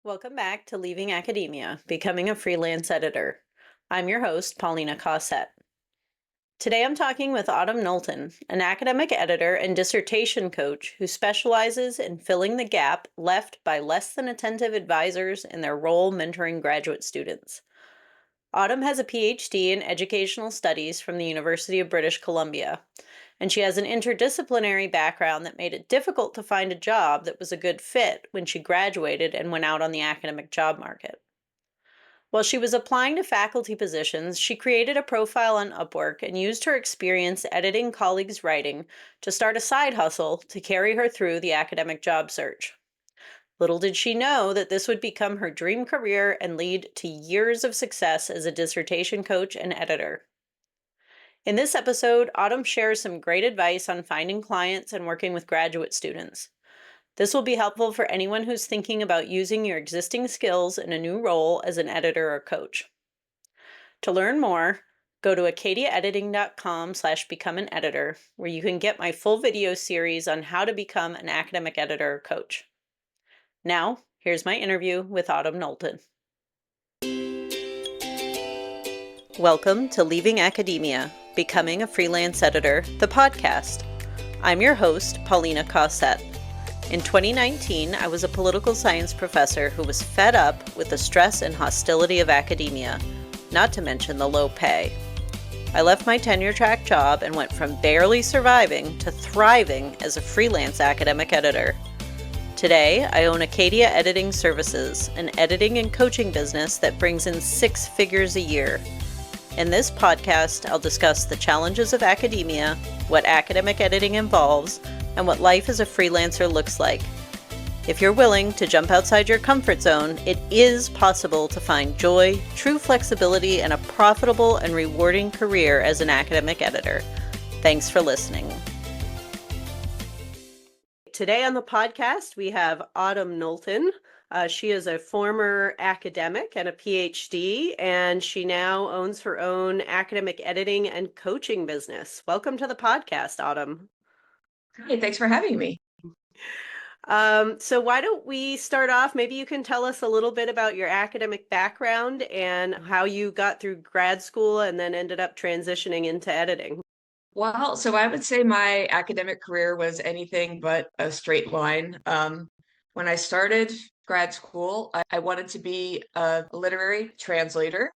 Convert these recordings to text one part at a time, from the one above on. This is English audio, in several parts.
Welcome back to Leaving Academia, Becoming a Freelance Editor. I'm your host, Paulina Cossette. Today I'm talking with Autumn Knowlton, an academic editor and dissertation coach who specializes in filling the gap left by less-than-attentive advisors in their role mentoring graduate students. Autumn has a PhD in educational studies from the University of British Columbia, and she has an interdisciplinary background that made it difficult to find a job that was a good fit when she graduated and went out on the academic job market. While she was applying to faculty positions, she created a profile on Upwork and used her experience editing colleagues' writing to start a side hustle to carry her through the academic job search. Little did she know that this would become her dream career and lead to years of success as a dissertation coach and editor. In this episode, Autumn shares some great advice on finding clients and working with graduate students. This will be helpful for anyone who's thinking about using your existing skills in a new role as an editor or coach. To learn more, go to acadiaediting.com/become-an-editor, where you can get my full video series on how to become an academic editor or coach. Now, here's my interview with Autumn Knowlton. Welcome to Leaving Academia, Becoming a Freelance Editor, the podcast. I'm your host, Paulina Cossette. In 2019, I was a political science professor who was fed up with the stress and hostility of academia, not to mention the low pay. I left my tenure-track job and went from barely surviving to thriving as a freelance academic editor. Today, I own Acadia Editing Services, an editing and coaching business that brings in 6 figures a year. In this podcast, I'll discuss the challenges of academia, what academic editing involves, and what life as a freelancer looks like. If you're willing to jump outside your comfort zone, it is possible to find joy, true flexibility, and a profitable and rewarding career as an academic editor. Thanks for listening. Today on the podcast, we have Autumn Knowlton. She is a former academic and a PhD, and she now owns her own academic editing and coaching business. Welcome to the podcast, Autumn. Hey, thanks for having me. So why don't we start off? Maybe you can tell us a little bit about your academic background and how you got through grad school and then ended up transitioning into editing. Well, so I would say my academic career was anything but a straight line. When I started grad school, I wanted to be a literary translator.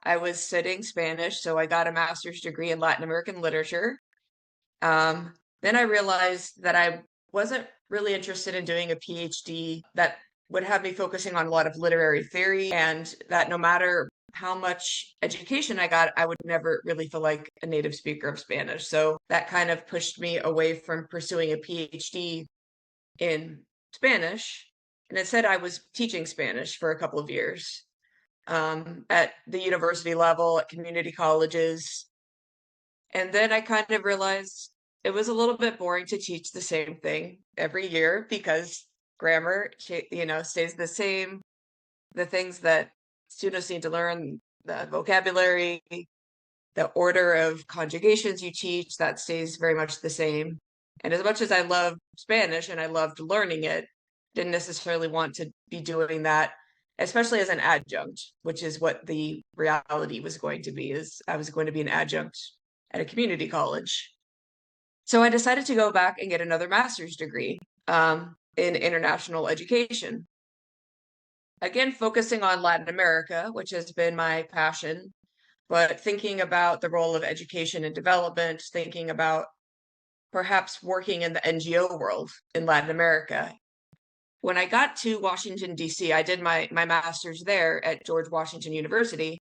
I was studying Spanish, so I got a master's degree in Latin American literature. Then I realized that I wasn't really interested in doing a PhD that would have me focusing on a lot of literary theory, and that no matter how much education I got, I would never really feel like a native speaker of Spanish. So that kind of pushed me away from pursuing a PhD in Spanish. And instead, I was teaching Spanish for a couple of years at the university level, at community colleges. And then I kind of realized it was a little bit boring to teach the same thing every year because grammar, stays the same. The things that students need to learn, the vocabulary, the order of conjugations you teach, that stays very much the same. And as much as I love Spanish and I loved learning it, didn't necessarily want to be doing that, especially as an adjunct, which is what the reality was going to be, is I was going to be an adjunct at a community college. So I decided to go back and get another master's degree in international education. Again, focusing on Latin America, which has been my passion, but thinking about the role of education and development, thinking about perhaps working in the NGO world in Latin America. When I got to Washington, D.C., I did my master's there at George Washington University.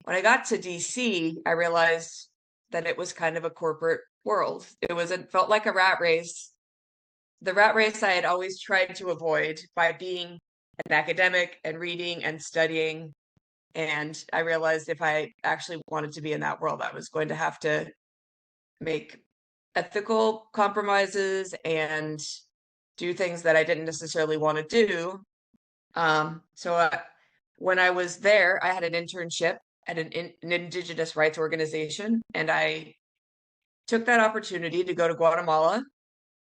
When I got to D.C., I realized that it was kind of a corporate world. It felt like a rat race. The rat race I had always tried to avoid by being an academic and reading and studying. And I realized if I actually wanted to be in that world, I was going to have to make ethical compromises and do things that I didn't necessarily want to do. When I was there, I had an internship at an indigenous rights organization, and I took that opportunity to go to Guatemala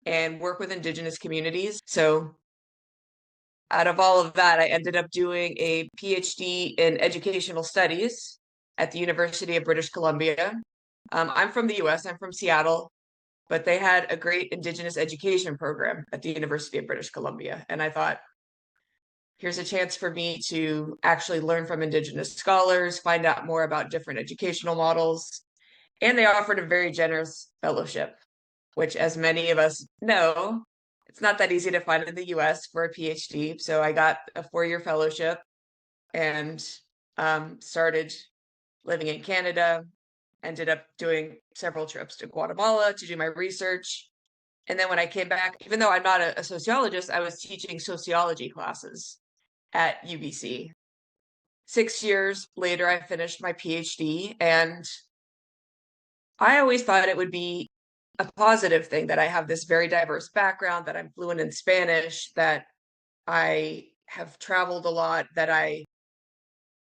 and work with indigenous communities. So out of all of that, I ended up doing a PhD in educational studies at the University of British Columbia. I'm from the US, I'm from Seattle, but they had a great Indigenous education program at the University of British Columbia. And I thought, here's a chance for me to actually learn from Indigenous scholars, find out more about different educational models. And they offered a very generous fellowship, which, as many of us know, it's not that easy to find in the US for a PhD. So I got a 4-year fellowship and started living in Canada, ended up doing several trips to Guatemala to do my research. And then when I came back, even though I'm not a sociologist, I was teaching sociology classes at UBC. 6 years later, I finished my PhD, and I always thought it would be a positive thing that I have this very diverse background, that I'm fluent in Spanish, that I have traveled a lot, that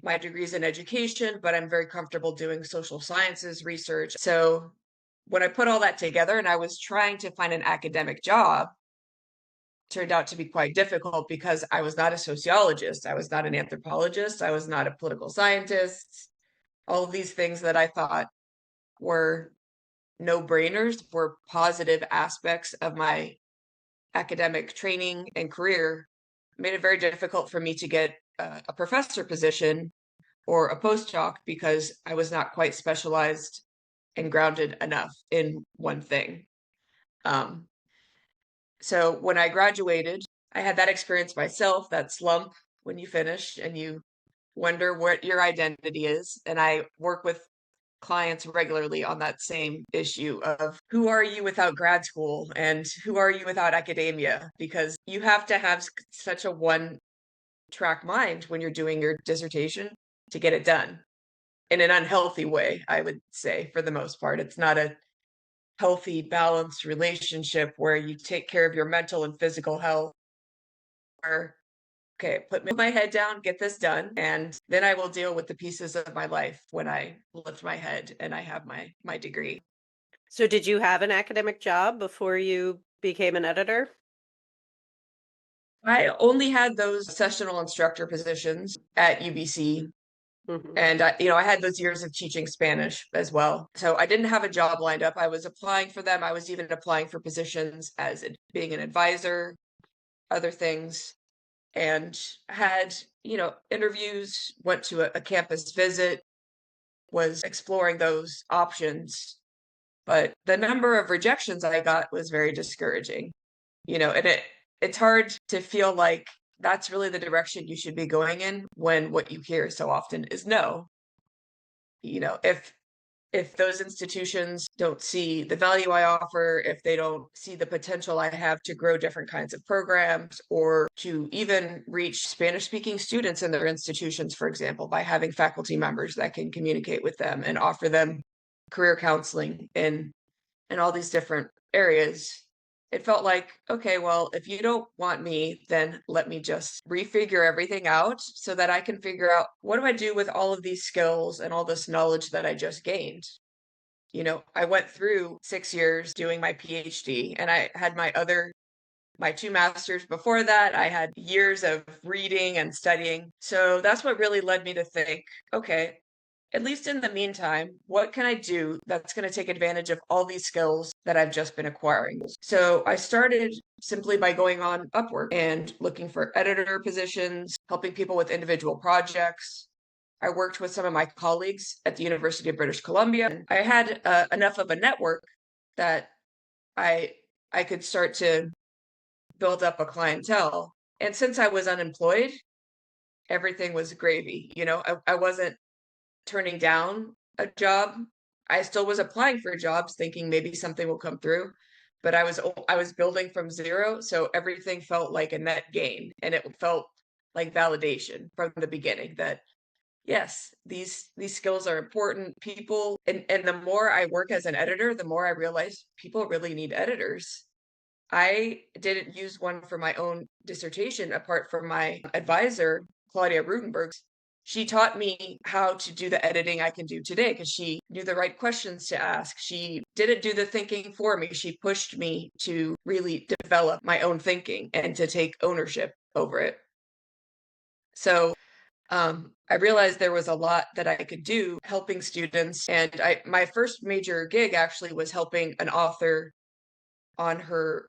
my degree's in education, but I'm very comfortable doing social sciences research. So when I put all that together and I was trying to find an academic job, turned out to be quite difficult because I was not a sociologist, I was not an anthropologist, I was not a political scientist. All of these things that I thought were no-brainers were positive aspects of my academic training and career, made it very difficult for me to get a professor position or a postdoc because I was not quite specialized and grounded enough in one thing. So when I graduated, I had that experience myself, that slump when you finish and you wonder what your identity is. And I work with clients regularly on that same issue of who are you without grad school and who are you without academia? Because you have to have such a one track mind when you're doing your dissertation to get it done in an unhealthy way, I would say, for the most part. It's not a healthy, balanced relationship where you take care of your mental and physical health. Or, okay, put my head down, get this done, and then I will deal with the pieces of my life when I lift my head and I have my degree. So did you have an academic job before you became an editor? I only had those sessional instructor positions at UBC. Mhm. And I had those years of teaching Spanish as well. So I didn't have a job lined up. I was applying for them. I was even applying for positions as being an advisor, other things, and had, interviews, went to a campus visit, was exploring those options. But the number of rejections I got was very discouraging, and it's hard to feel like that's really the direction you should be going in when what you hear so often is no. If those institutions don't see the value I offer, if they don't see the potential I have to grow different kinds of programs or to even reach Spanish speaking students in their institutions, for example, by having faculty members that can communicate with them and offer them career counseling in all these different areas, it felt like, okay, well, if you don't want me, then let me just refigure everything out so that I can figure out what do I do with all of these skills and all this knowledge that I just gained. I went through 6 years doing my PhD and I had my 2 masters before that. I had years of reading and studying. So that's what really led me to think, okay, at least in the meantime, what can I do that's going to take advantage of all these skills that I've just been acquiring? So I started simply by going on Upwork and looking for editor positions, helping people with individual projects. I worked with some of my colleagues at the University of British Columbia. I had enough of a network that I I could start to build up a clientele. And since I was unemployed, everything was gravy. I wasn't turning down a job. I still was applying for jobs thinking maybe something will come through, but I was building from zero, so everything felt like a net gain and it felt like validation from the beginning that yes, these skills are important. People and the more I work as an editor, the more I realize people really need editors. I didn't use one for my own dissertation apart from my advisor, Claudia Rutenberg. She taught me how to do the editing I can do today because she knew the right questions to ask. She didn't do the thinking for me. She pushed me to really develop my own thinking and to take ownership over it. So I realized there was a lot that I could do helping students. And my first major gig actually was helping an author on her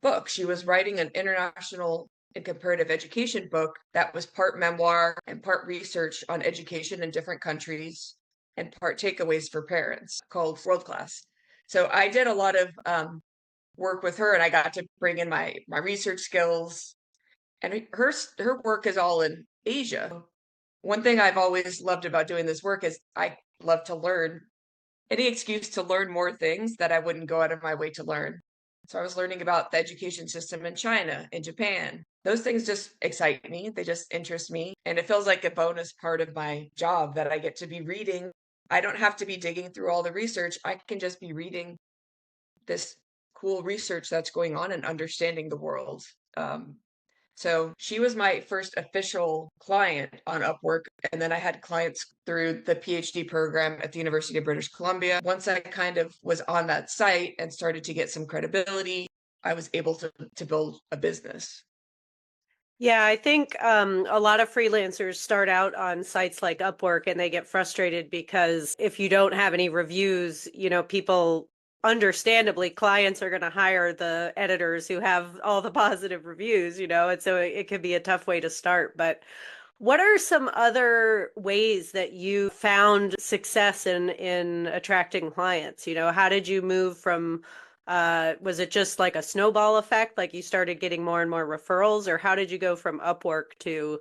book. She was writing an international and comparative education book that was part memoir and part research on education in different countries and part takeaways for parents called World Class. So I did a lot of work with her, and I got to bring in my research skills. And her work is all in Asia. One thing I've always loved about doing this work is I love to learn, any excuse to learn more things that I wouldn't go out of my way to learn. So I was learning about the education system in China, in Japan. Those things just excite me. They just interest me. And it feels like a bonus part of my job that I get to be reading. I don't have to be digging through all the research. I can just be reading this cool research that's going on and understanding the world. So she was my first official client on Upwork. And then I had clients through the PhD program at the University of British Columbia. Once I kind of was on that site and started to get some credibility, I was able to build a business. Yeah, I think a lot of freelancers start out on sites like Upwork and they get frustrated because if you don't have any reviews, people understandably, clients are going to hire the editors who have all the positive reviews, and so it could be a tough way to start. But what are some other ways that you found success in attracting clients? How did you move from was it just like a snowball effect, like you started getting more and more referrals, or how did you go from Upwork to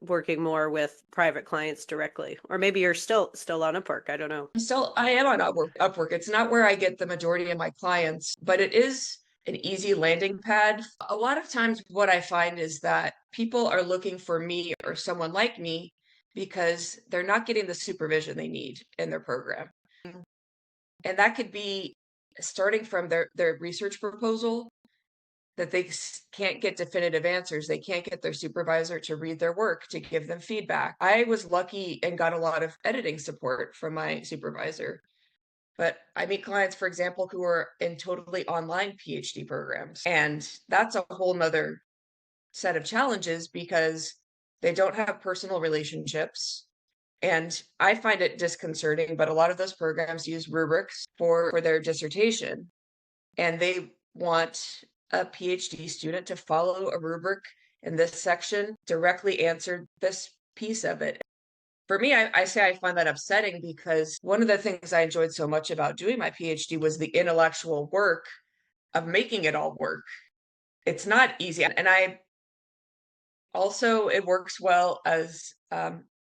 working more with private clients directly? Or maybe you're still on Upwork, I don't know. So I am on Upwork. It's not where I get the majority of my clients, but it is an easy landing pad. A lot of times, what I find is that people are looking for me or someone like me because they're not getting the supervision they need in their program. And that could be starting from their research proposal that they can't get definitive answers. They can't get their supervisor to read their work to give them feedback. I was lucky and got a lot of editing support from my supervisor. But I meet clients, for example, who are in totally online PhD programs. And that's a whole nother set of challenges because they don't have personal relationships. And I find it disconcerting, but a lot of those programs use rubrics for their dissertation. And they want a PhD student to follow a rubric in this section, directly answer this piece of it. For me, I say I find that upsetting because one of the things I enjoyed so much about doing my PhD was the intellectual work of making it all work. It's not easy. And I also, it works well as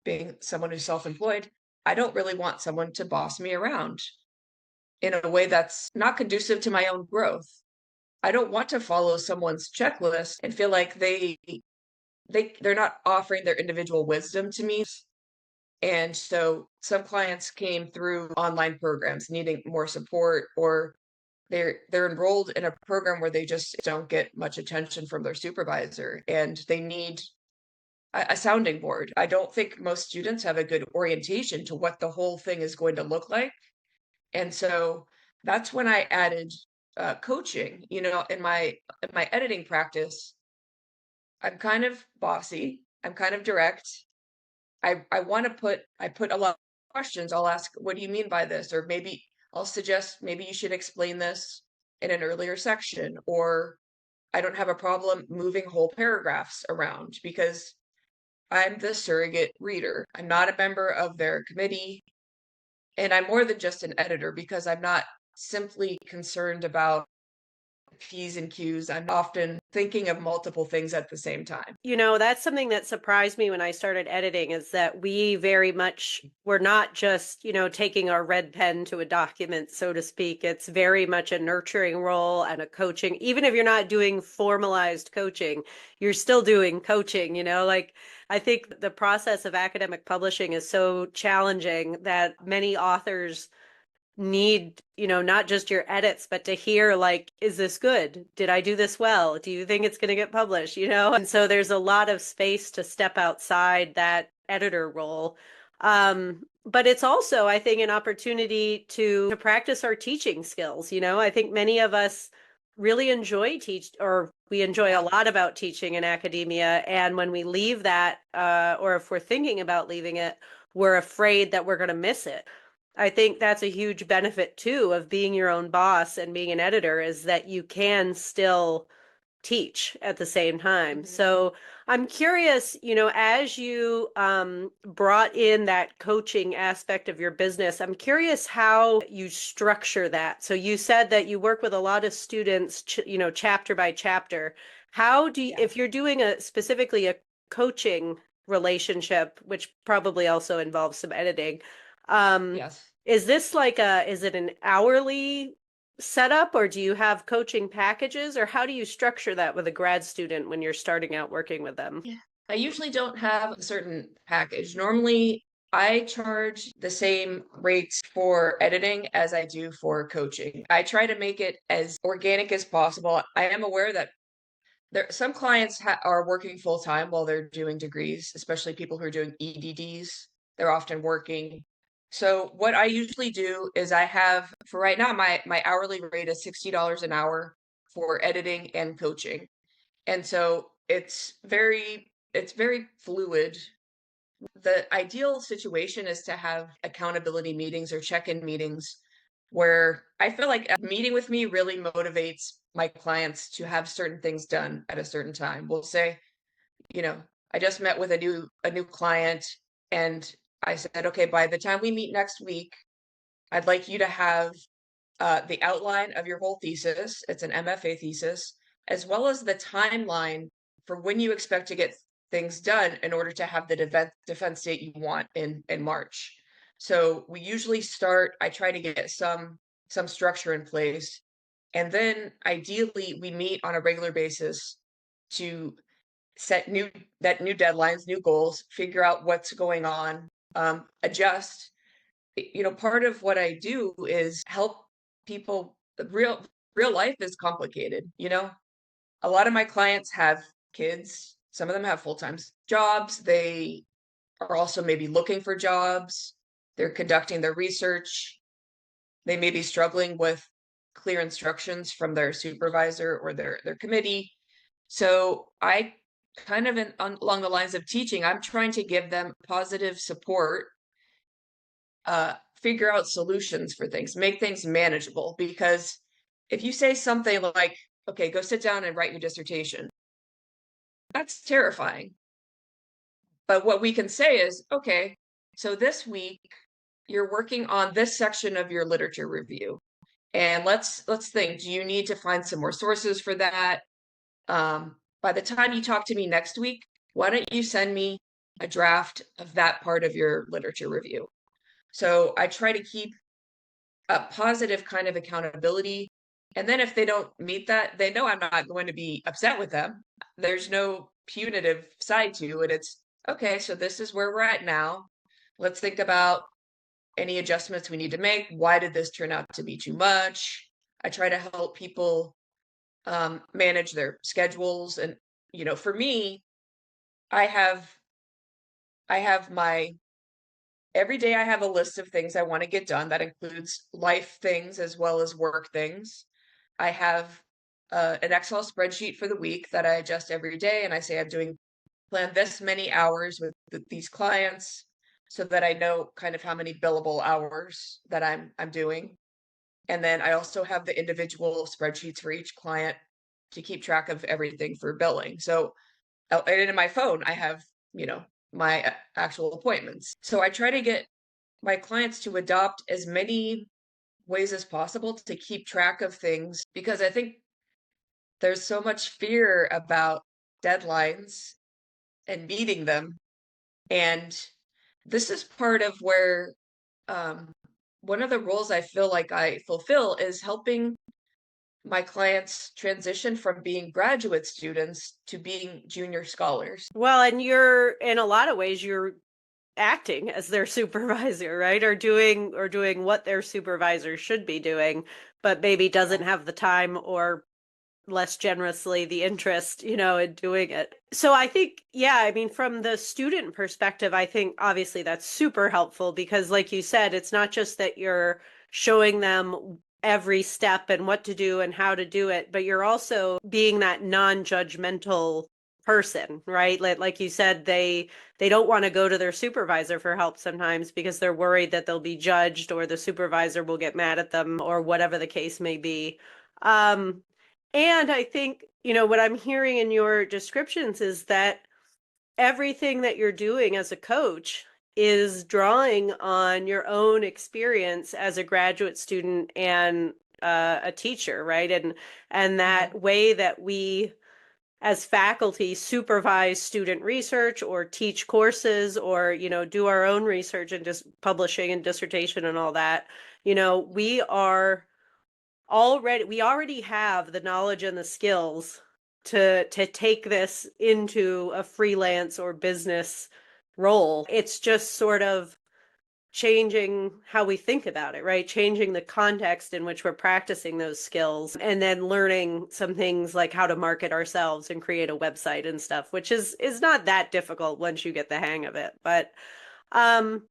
being someone who's self employed. I don't really want someone to boss me around in a way that's not conducive to my own growth. I don't want to follow someone's checklist and feel like they're not offering their individual wisdom to me. And so some clients came through online programs needing more support, or they're enrolled in a program where they just don't get much attention from their supervisor and they need a sounding board. I don't think most students have a good orientation to what the whole thing is going to look like. And so that's when I added coaching. In my editing practice, I'm kind of bossy. I'm kind of direct. I want to put a lot of questions. I'll ask, what do you mean by this? Or maybe I'll suggest maybe you should explain this in an earlier section. Or I don't have a problem moving whole paragraphs around because I'm the surrogate reader. I'm not a member of their committee. And I'm more than just an editor because I'm not simply concerned about P's and Q's. I'm often thinking of multiple things at the same time. That's something that surprised me when I started editing is that we very much, we're not just, taking our red pen to a document, so to speak. It's very much a nurturing role and a coaching. Even if you're not doing formalized coaching, you're still doing coaching, like I think the process of academic publishing is so challenging that many authors need, not just your edits, but to hear like, is this good? Did I do this well? Do you think it's going to get published? And so there's a lot of space to step outside that editor role. But it's also, I think, an opportunity to practice our teaching skills. I think many of us really enjoy teach or we enjoy a Yeah. lot about teaching in academia. And when we leave that, or if we're thinking about leaving it, we're afraid that we're going to miss it. I think that's a huge benefit too of being your own boss and being an editor is that you can still teach at the same time. Mhm. So I'm curious, as you brought in that coaching aspect of your business, I'm curious how you structure that. So you said that you work with a lot of students, chapter by chapter. How do you, Yeah. if you're doing specifically a coaching relationship, which probably also involves some editing, um, Yes. is this is it an hourly setup, or do you have coaching packages, or how do you structure that with a grad student when you're starting out working with them? Yeah. I usually don't have a certain package. Normally, I charge the same rates for editing as I do for coaching. I try to make it as organic as possible. I am aware that some clients are working full time while they're doing degrees, especially people who are doing EDDs. They're often working. So what I usually do is I have for right now my hourly rate is $60 an hour for editing and coaching. And so it's very fluid. The ideal situation is to have accountability meetings or check-in meetings where I feel like a meeting with me really motivates my clients to have certain things done at a certain time. We'll say, you know, I just met with a new client and I said, okay, by the time we meet next week, I'd like you to have the outline of your whole thesis. It's an MFA thesis, as well as the timeline for when you expect to get things done in order to have the defense date you want in March. So we usually start, I try to get some structure in place. And then ideally we meet on a regular basis to set new deadlines, new goals, figure out what's going on, adjust. Part of what I do is help people. Real life is complicated. A lot of my clients have kids. Some of them have full-time jobs. They are also maybe looking for jobs. They're conducting their research. They may be struggling with clear instructions from their supervisor or their committee. So I kind of along the lines of teaching, I'm trying to give them positive support, figure out solutions for things, make things manageable. Because if you say something like, okay, go sit down and write your dissertation, that's terrifying. But what we can say is, okay, so this week you're working on this section of your literature review. And let's think, do you need to find some more sources for that? By the time you talk to me next week, why don't you send me a draft of that part of your literature review? So I try to keep a positive kind of accountability. And then if they don't meet that, they know I'm not going to be upset with them. There's no punitive side to it. It's okay, so this is where we're at now. Let's think about any adjustments we need to make. Why did this turn out to be too much? I try to help people manage their schedules. And, for me, I have I have my every day I have a list of things I want to get done. That includes life things as well as work things. I have an Excel spreadsheet for the week that I adjust every day, and I say I'm doing plan this many hours with these clients, so that I know kind of how many billable hours that I'm doing. And then I also have the individual spreadsheets for each client to keep track of everything for billing. So, and in my phone, I have, you know, my actual appointments. So I try to get my clients to adopt as many ways as possible to keep track of things because I think there's so much fear about deadlines and meeting them. And this is part of where um, one of the roles I feel like I fulfill is helping my clients transition from being graduate students to being junior scholars. Well, and you're in a lot of ways you're acting as their supervisor, right? Or doing what their supervisor should be doing, but maybe doesn't Yeah. have the time or less generously the interest, in doing it. So I think, yeah, I mean, from the student perspective, I think obviously that's super helpful because, like you said, it's not just that you're showing them every step and what to do and how to do it, but you're also being that non-judgmental person, right? Like you said, they don't want to go to their supervisor for help sometimes because they're worried that they'll be judged or the supervisor will get mad at them or whatever the case may be. Um, and I think, what I'm hearing in your descriptions is that everything that you're doing as a coach is drawing on your own experience as a graduate student and a teacher, right? And Mhm. that way that we as faculty supervise student research or teach courses or do our own research and just publishing and dissertation and all that. We already have the knowledge and the skills to take this into a freelance or business role. It's just sort of changing how we think about it, right? Changing the context in which we're practicing those skills and then learning some things like how to market ourselves and create a website and stuff, which is not that difficult once you get the hang of it. But um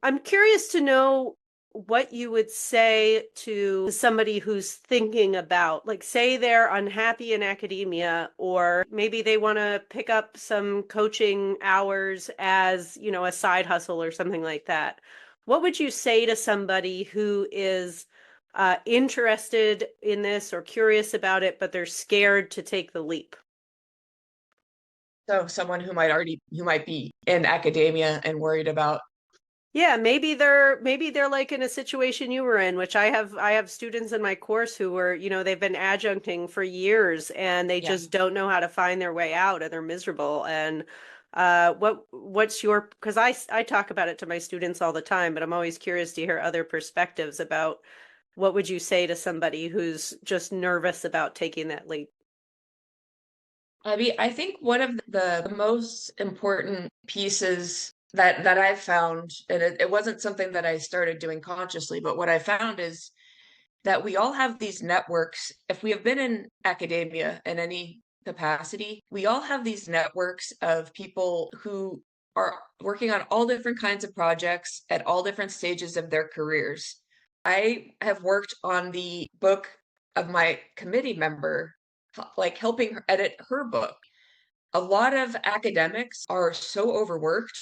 I'm curious to know what you would say to somebody who's thinking about, like, say they're unhappy in academia, or maybe they want to pick up some coaching hours as, a side hustle or something like that. What would you say to somebody who is interested in this or curious about it, but they're scared to take the leap? So someone who might be in academia and worried about, Yeah, maybe they're like in a situation you were in, which I have students in my course who were, they've been adjuncting for years and they yeah. just don't know how to find their way out and they're miserable. And what's your, because I talk about it to my students all the time, but I'm always curious to hear other perspectives about what would you say to somebody who's just nervous about taking that leap? I mean, I think one of the most important pieces that I've found, and it wasn't something that I started doing consciously, but what I found is that we all have these networks. If we have been in academia in any capacity, we all have these networks of people who are working on all different kinds of projects at all different stages of their careers. I have worked on the book of my committee member, like helping her edit her book. A lot of academics are so overworked,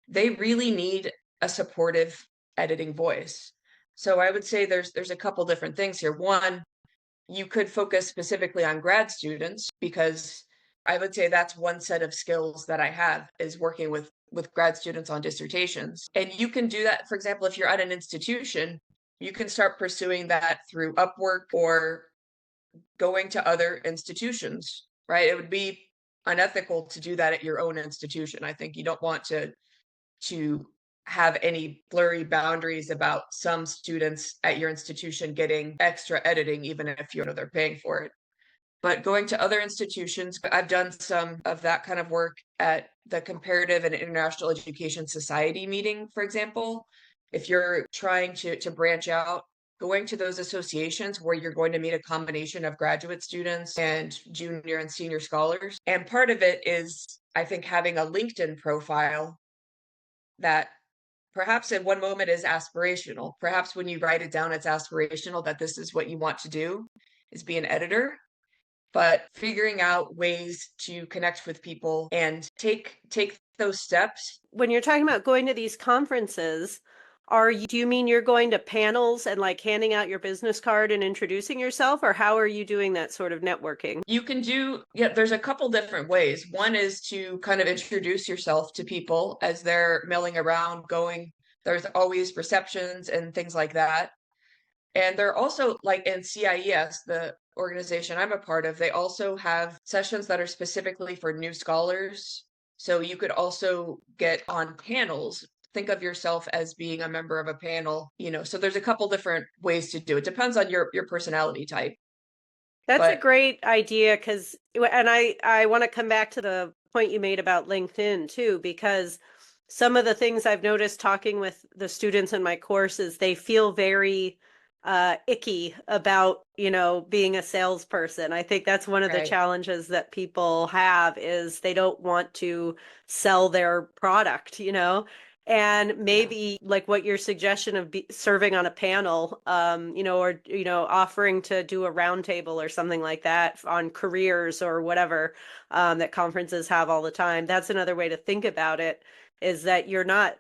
they really need a supportive editing voice. So I would say there's a couple different things here. One, you could focus specifically on grad students because I would say that's one set of skills that I have is working with grad students on dissertations. And you can do that, for example, if you're at an institution, you can start pursuing that through Upwork or going to other institutions, right? It would be unethical to do that at your own institution. I think you don't want to have any blurry boundaries about some students at your institution getting extra editing, even if you know they're paying for it. But going to other institutions, I've done some of that kind of work at the Comparative and International Education Society meeting, for example. If you're trying to branch out, going to those associations where you're going to meet a combination of graduate students and junior and senior scholars. And part of it is, I think, having a LinkedIn profile that perhaps in one moment is aspirational. Perhaps when you write it down, it's aspirational that this is what you want to do is be an editor, but figuring out ways to connect with people and take those steps. When you're talking about going to these conferences, do you mean you're going to panels and like handing out your business card and introducing yourself, or how are you doing that sort of networking? You can do, yeah, there's a couple different ways. One is to kind of introduce yourself to people as they're milling around, going, there's always receptions and things like that. And they're also like in CIES, the organization I'm a part of, they also have sessions that are specifically for new scholars. So you could also get on panels. Think of yourself as being a member of a panel, So there's a couple different ways to do it. Depends on your personality type. That's a But great idea because, and I want to come back to the point you made about LinkedIn too, because some of the things I've noticed talking with the students in my courses, they feel very icky about, being a salesperson. I think that's one of the right. challenges that people have is they don't want to sell their product, And Yeah. maybe like what your suggestion of serving on a panel, or, offering to do a roundtable or something like that on careers or whatever, that conferences have all the time. That's another way to think about it, is that you're not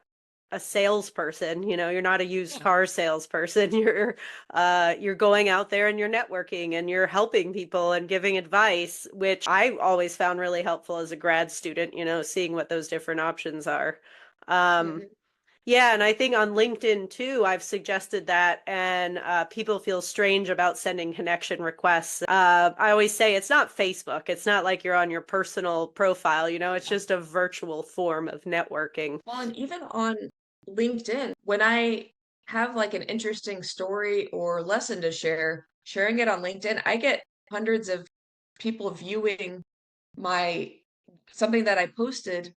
a salesperson, you're not a used Yeah. car salesperson. You're going out there and you're networking and you're helping people and giving advice, which I always found really helpful as a grad student, seeing what those different options are. Um, Mhm. yeah, and I think on LinkedIn too, I've suggested that, and people feel strange about sending connection requests. I always say it's not Facebook. It's not like you're on your personal profile, it's Yeah. just a virtual form of networking. Well, and even on LinkedIn, when I have like an interesting story or lesson to share, sharing it on LinkedIn, I get hundreds of people viewing my something that I posted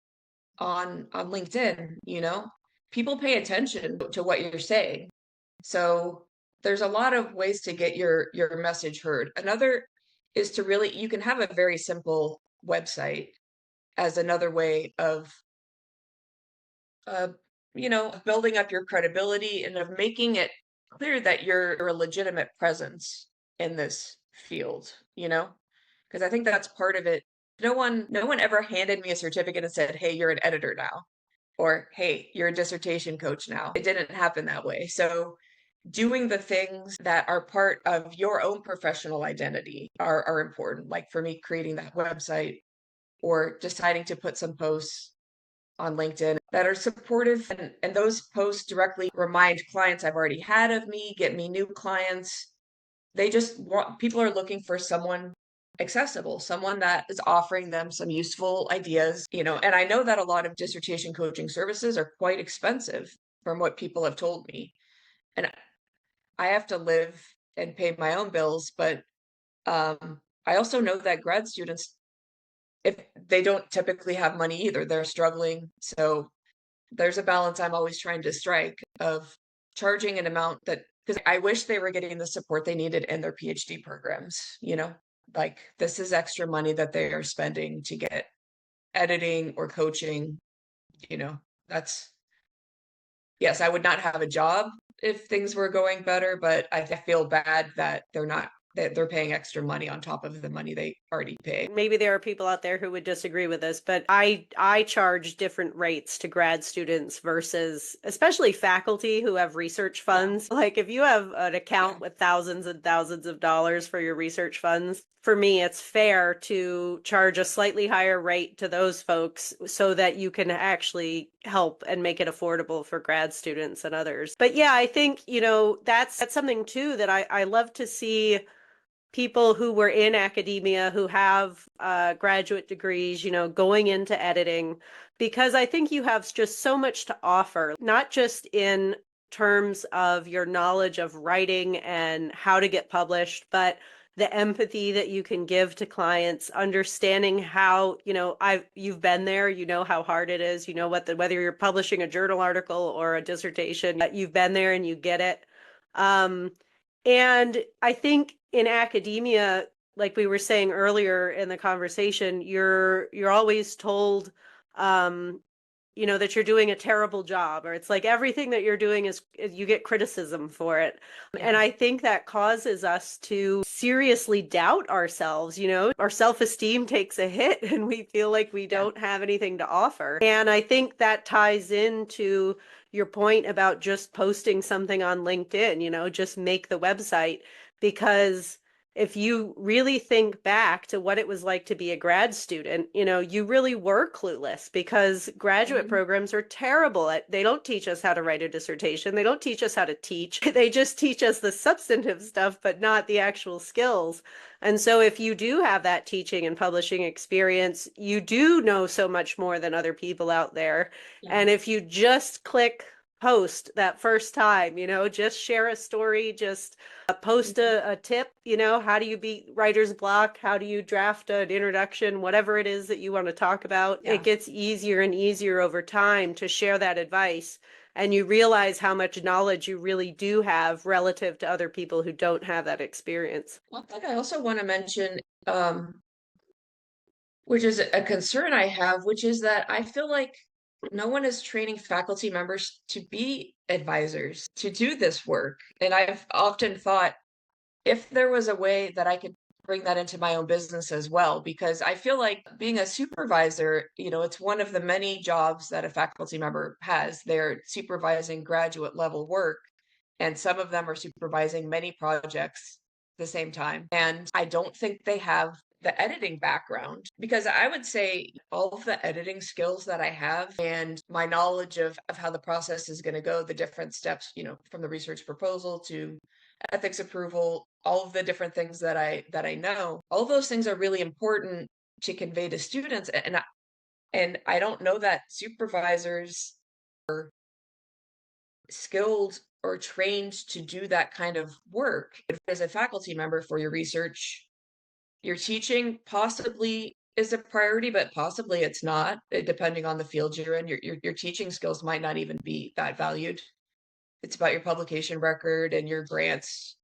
on LinkedIn, you know? People pay attention to what you're saying. So there's a lot of ways to get your message heard. Another is to really you can have a very simple website as another way of uh, building up your credibility and of making it clear that you're a legitimate presence in this field, you know? Because I think that's part of it. No one ever handed me a certificate and said, "Hey, you're an editor now," or "Hey, you're a dissertation coach now." It didn't happen that way. So doing the things that are part of your own professional identity are important. Like for me, creating that website or deciding to put some posts on LinkedIn that are supportive, and those posts directly remind clients I've already had of me, get me new clients. They just want people are looking for someone accessible, someone that is offering them some useful ideas, and I know that a lot of dissertation coaching services are quite expensive from what people have told me. And I have to live and pay my own bills, but I also know that grad students, if they don't typically have money either, they're struggling. So there's a balance I'm always trying to strike of charging an amount that because I wish they were getting the support they needed in their PhD programs. Like this is extra money that they are spending to get editing or coaching, you know. That's yes, I would not have a job if things were going better, but I feel bad that they're paying extra money on top of the money they already pay. Maybe there are people out there who would disagree with this, but I charge different rates to grad students versus especially faculty who have research Yeah, funds. Like if you have an yeah, account with thousands and thousands of dollars for your research funds, for me it's fair to charge a slightly higher rate to those folks so that you can actually help and make it affordable for grad students and others. But yeah, I think, that's something too that I love to see people who were in academia who have graduate degrees, going into editing, because I think you have just so much to offer, not just in terms of your knowledge of writing and how to get published, but the empathy that you can give to clients, understanding how, you've been there, how hard it is, whether you're publishing a journal article or a dissertation, you've been there and you get it. Um, and I think in academia, like we were saying earlier in the conversation, you're always told, um, that you're doing a terrible job, or it's like everything that you're doing is you get criticism for it. And yeah, I think that causes us to seriously doubt ourselves, our self-esteem takes a hit and we feel like we yeah. don't have anything to offer. And I think that ties into your point about just posting something on LinkedIn, just make the website, because if you really think back to what it was like to be a grad student, you really were clueless because graduate Mhm. programs are terrible at, they don't teach us how to write a dissertation. They don't teach us how to teach. They just teach us the substantive stuff, but not the actual skills. And so if you do have that teaching and publishing experience, you do know so much more than other people out there. Yeah. And if you just click post that first time, just share a story, just post Mhm. a tip, how do you beat writer's block? How do you draft an introduction? Whatever it is that you want to talk about, it Yeah. gets easier and easier over time to share that advice. And you realize how much knowledge you really do have relative to other people who don't have that experience. One thing I also want to mention, which is a concern I have, which is that I feel like no one is training faculty members to be advisors, to do this work. And I've often thought if there was a way that I could bring that into my own business as well, because I feel like being a supervisor, it's one of the many jobs that a faculty member has. They're supervising graduate level work, and some of them are supervising many projects at the same time. And I don't think they have the editing background, because I would say all of the editing skills that I have and my knowledge of how the process is going to go, the different steps, from the research proposal to ethics approval, all of the different things that I know, all those things are really important to convey to students. And I don't know that supervisors skilled or trained to do that kind of work. As a faculty member for your research, your teaching possibly is a priority, but possibly it's not, depending on the field you're in. Your teaching skills might not even be that valued. It's about your publication record and your grants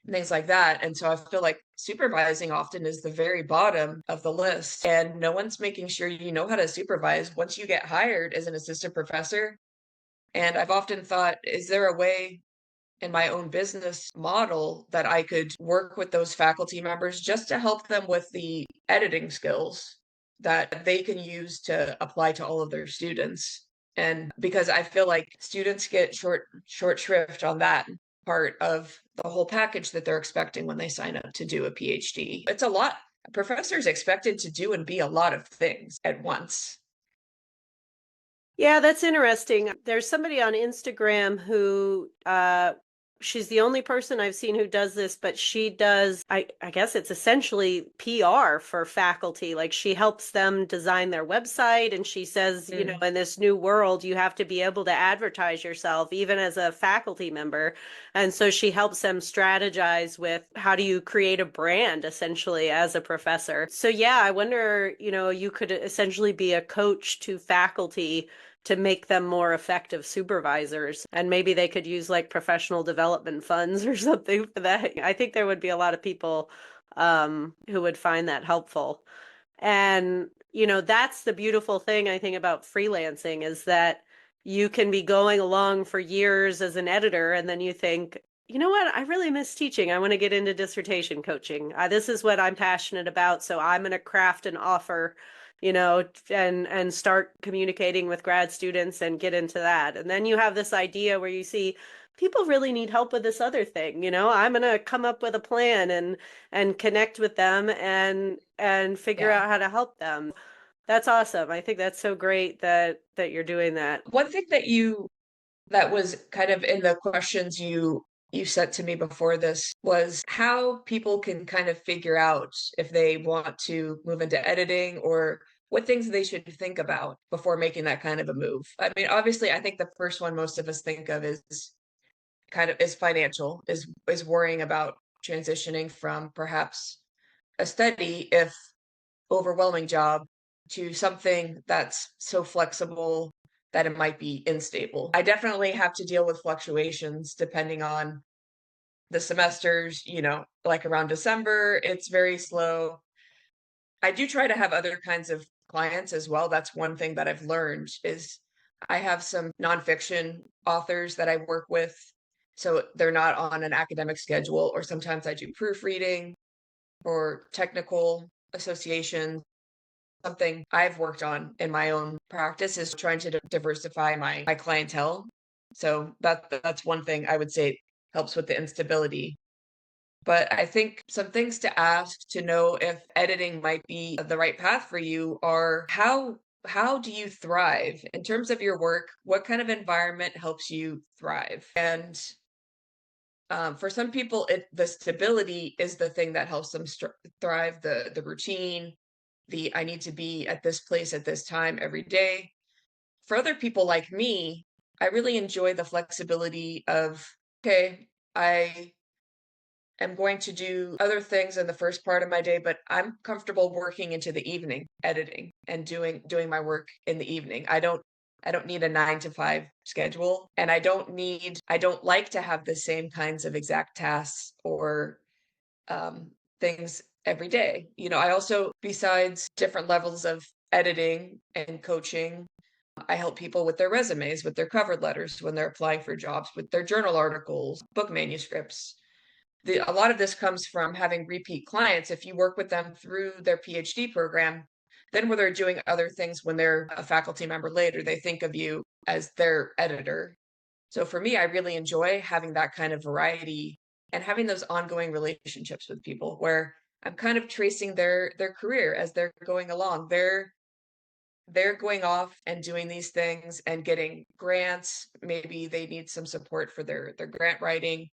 and things like that. And so I feel like supervising often is the very bottom of the list. And no one's making sure you know how to supervise once you get hired as an assistant professor. And I've often thought, is there a way in my own business model that I could work with those faculty members just to help them with the editing skills that they can use to apply to all of their students? And because I feel like students get short shrift on that part of the whole package that they're expecting when they sign up to do a PhD. It's a lot. A professor is expected to do and be a lot of things at once. Yeah, that's interesting. There's somebody on Instagram who she's the only person I've seen who does this, but she does I guess it's essentially PR for faculty. Like she helps them design their website and she says, Mm, in this new world, you have to be able to advertise yourself even as a faculty member. And so she helps them strategize with how do you create a brand essentially as a professor. So yeah, I wonder, you could essentially be a coach to faculty to make them more effective supervisors. And maybe they could use like professional development funds or something for that. I think there would be a lot of people who would find that helpful. And, that's the beautiful thing I think about freelancing is that you can be going along for years as an editor and then you think, you know what? I really miss teaching. I want to get into dissertation coaching. This is what I'm passionate about. So I'm going to craft an offer, and start communicating with grad students and get into that. And then you have this idea where you see people really need help with this other thing. I'm going to come up with a plan and connect with them and figure yeah. out how to help them. That's awesome. I think that's so great that you're doing that. One thing that was kind of in the questions you sent to me before this was how people can kind of figure out if they want to move into editing or what things they should think about before making that kind of a move. I mean, obviously, I think the first one most of us think of is financial, is worrying about transitioning from perhaps a steady, if overwhelming job to something that's so flexible that it might be unstable. I definitely have to deal with fluctuations depending on the semesters, like around December, it's very slow. I do try to have other kinds of clients as well. That's one thing that I've learned is I have some nonfiction authors that I work with. So they're not on an academic schedule, or sometimes I do proofreading or technical associations. Something I've worked on in my own practice is trying to diversify my clientele. So that's one thing I would say helps with the instability. But I think some things to ask to know if editing might be the right path for you are how do you thrive in terms of your work? What kind of environment helps you thrive? And for some people, the stability is the thing that helps them thrive. The routine, the I need to be at this place at this time every day. For other people like me, I really enjoy the flexibility of, okay, I am going to do other things in the first part of my day, but I'm comfortable working into the evening, editing and doing my work in the evening. I don't need a 9 to 5 schedule, and I don't like to have the same kinds of exact tasks or things every day. I also, besides different levels of editing and coaching, I help people with their resumes, with their cover letters when they're applying for jobs, with their journal articles, book manuscripts. A lot of this comes from having repeat clients. If you work with them through their PhD program, then when they're doing other things, when they're a faculty member later, they think of you as their editor. So for me, I really enjoy having that kind of variety and having those ongoing relationships with people where I'm kind of tracing their career as they're going along. They're going off and doing these things and getting grants. Maybe they need some support for their grant writing.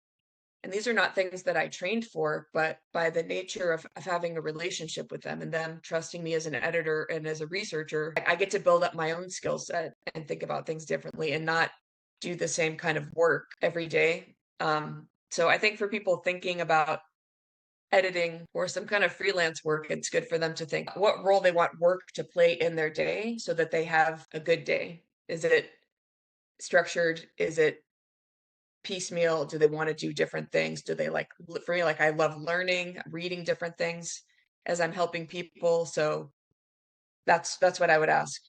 And these are not things that I trained for, but by the nature of having a relationship with them and them trusting me as an editor and as a researcher, I get to build up my own skill set and think about things differently and not do the same kind of work every day. So I think for people thinking about editing or some kind of freelance work, it's good for them to think what role they want work to play in their day so that they have a good day. Is it structured? Is it piecemeal? Do they want to do different things? Do they like, for me, like I love learning, reading different things as I'm helping people. So that's what I would ask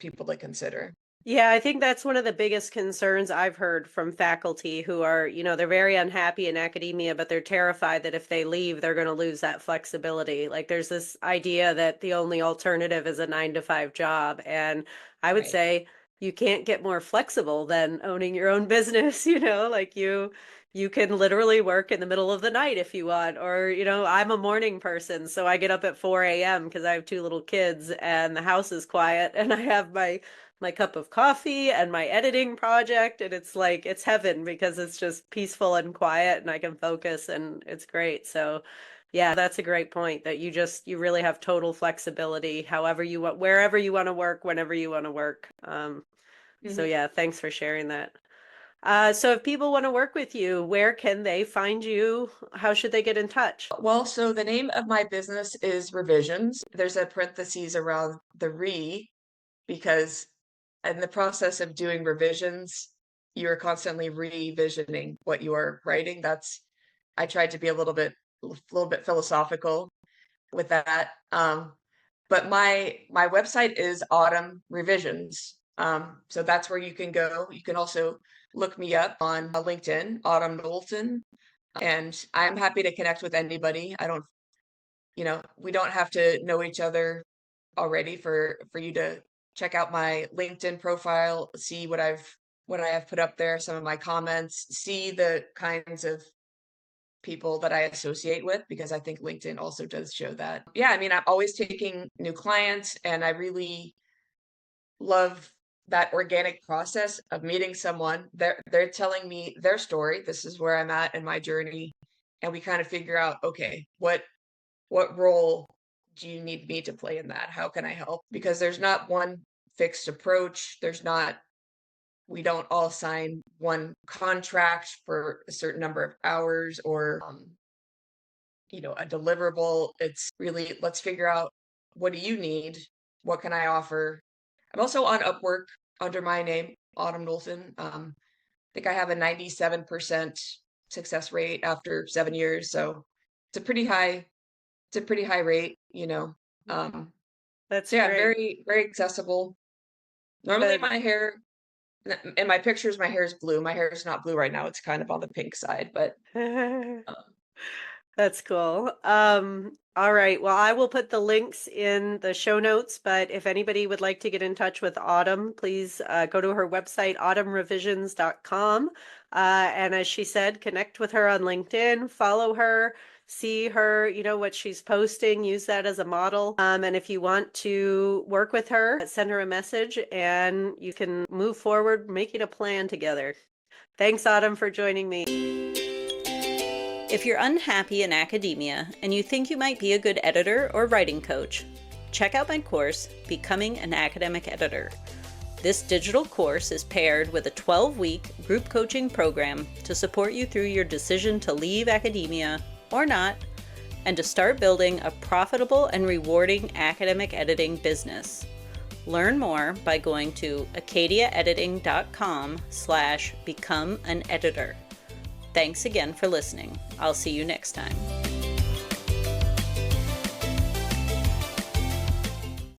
people to consider. Yeah, I think that's one of the biggest concerns I've heard from faculty who are, they're very unhappy in academia, but they're terrified that if they leave, they're going to lose that flexibility. Like there's this idea that the only alternative is a 9 to 5 job. And I would Right. say you can't get more flexible than owning your own business, like you can literally work in the middle of the night if you want, or, I'm a morning person, so I get up at 4 a.m. because I have 2 little kids and the house is quiet and I have my cup of coffee and my editing project, and it's like it's heaven because it's just peaceful and quiet and I can focus and it's great. So yeah, that's a great point that you really have total flexibility however you want, wherever you want to work, whenever you want to work. So Mhm. yeah, thanks for sharing that. So if people want to work with you, where can they find you? How should they get in touch? Well, so the name of my business is Revisions. There's a parentheses around the because in the process of doing revisions, you're constantly revisioning what you are writing. I tried to be a little bit philosophical with that. But my website is Autumn Revisions. So that's where you can go. You can also look me up on LinkedIn, Autumn Knowlton, and I'm happy to connect with anybody. I don't, we don't have to know each other already for you to check out my LinkedIn profile, see what I have put up there, some of my comments, see the kinds of people that I associate with, because I think LinkedIn also does show that. Yeah, I mean, I'm always taking new clients and I really love that organic process of meeting someone. They're telling me their story. This is where I'm at in my journey. And we kind of figure out, okay, what role do you need me to play in that? How can I help? Because there's not one fixed approach. We don't all sign one contract for a certain number of hours or, a deliverable. It's really, let's figure out, what do you need? What can I offer? I'm also on Upwork under my name, Autumn Knowlton. I think I have a 97% success rate after 7 years. So it's a pretty high, rate. Um, That's so yeah, great. very, very accessible. Normally Good. my hair, in my pictures, my hair is blue. My hair is not blue right now. It's kind of on the pink side, but um, That's cool. All right. Well, I will put the links in the show notes, but if anybody would like to get in touch with Autumn, please go to her website, autumnrevisions.com. And as she said, connect with her on LinkedIn, follow her, see her, what she's posting, use that as a model. And if you want to work with her, send her a message and you can move forward making a plan together. Thanks, Autumn, for joining me. If you're unhappy in academia and you think you might be a good editor or writing coach, check out my course, Becoming an Academic Editor. This digital course is paired with a 12-week group coaching program to support you through your decision to leave academia or not, and to start building a profitable and rewarding academic editing business. Learn more by going to acadiaediting.com/become an editor. Thanks again for listening. I'll see you next time.